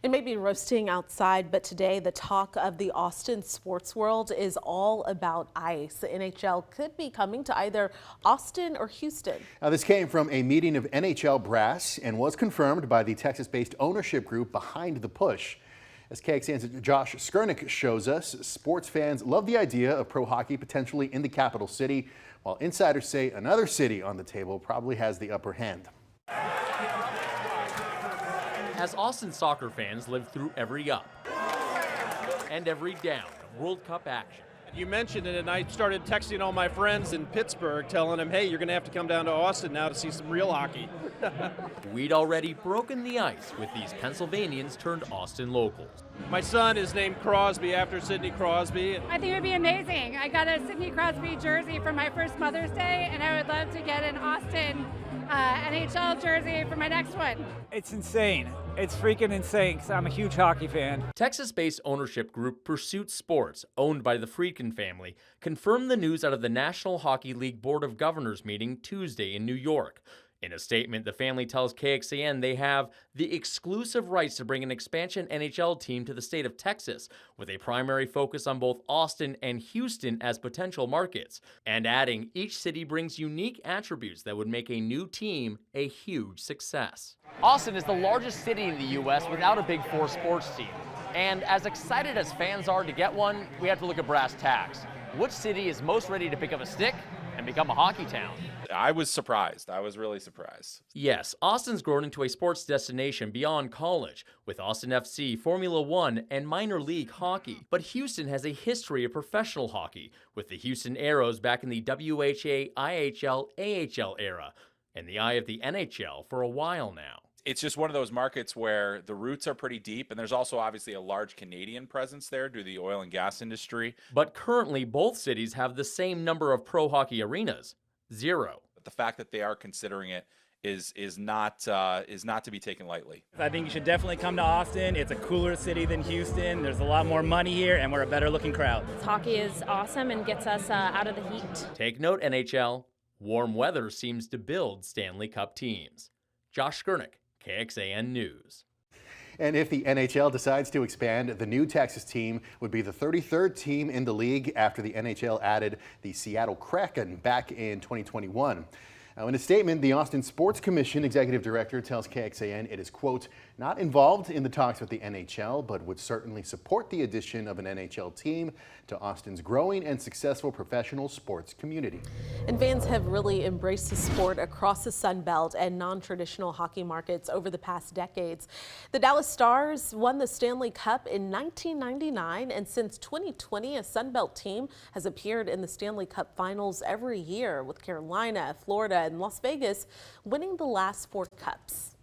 It may be roasting outside, but today the talk of the Austin sports world is all about ice. The NHL could be coming to either Austin or Houston. Now, this came from a meeting of NHL brass and was confirmed by the Texas-based ownership group behind the push. As KXAN's Josh Skurnick shows us, sports fans love the idea of pro hockey potentially in the capital city, while insiders say another city on the table probably has the upper hand. As Austin soccer fans live through every up and every down of World Cup action. You mentioned it, and I started texting all my friends in Pittsburgh, telling them, hey, you're going to have to come down to Austin now to see some real hockey. We'd already broken the ice with these Pennsylvanians turned Austin locals. My son is named Crosby after Sidney Crosby. I think it would be amazing. I got a Sidney Crosby jersey for my first Mother's Day, and I would love to get an Austin NHL jersey for my next one. It's insane. It's freaking insane because I'm a huge hockey fan. Texas-based ownership group Pursuit Sports, owned by the Friedkin family, confirmed the news out of the National Hockey League Board of Governors meeting Tuesday in New York. In a statement, the family tells KXAN they have the exclusive rights to bring an expansion NHL team to the state of Texas, with a primary focus on both Austin and Houston as potential markets, and adding each city brings unique attributes that would make a new team a huge success. Austin is the largest city in the U.S. without a Big Four sports team. And as excited as fans are to get one, we have to look at brass tacks. Which city is most ready to pick up a stick and become a hockey town? I was surprised. I was really surprised. Yes, Austin's grown into a sports destination beyond college, with Austin FC, Formula One, and minor league hockey. But Houston has a history of professional hockey, with the Houston Aeros back in the WHA, IHL, AHL era, and the eye of the NHL for a while now. It's just one of those markets where the roots are pretty deep, and there's also obviously a large Canadian presence there due to the oil and gas industry. But currently, both cities have the same number of pro hockey arenas, 0. But the fact that they are considering it is not to be taken lightly. I think you should definitely come to Austin. It's a cooler city than Houston. There's a lot more money here, and we're a better looking crowd. Hockey is awesome and gets us out of the heat. Take note, NHL. Warm weather seems to build Stanley Cup teams. Josh Skurnick, KXAN News. And if the NHL decides to expand, the new Texas team would be the 33rd team in the league after the NHL added the Seattle Kraken back in 2021. Now, in a statement, the Austin Sports Commission executive director tells KXAN it is, quote, not involved in the talks with the NHL, but would certainly support the addition of an NHL team to Austin's growing and successful professional sports community. And fans have really embraced the sport across the Sun Belt and non-traditional hockey markets over the past decades. The Dallas Stars won the Stanley Cup in 1999, and since 2020, a Sun Belt team has appeared in the Stanley Cup finals every year, with Carolina, Florida, and Las Vegas winning the last 4 cups.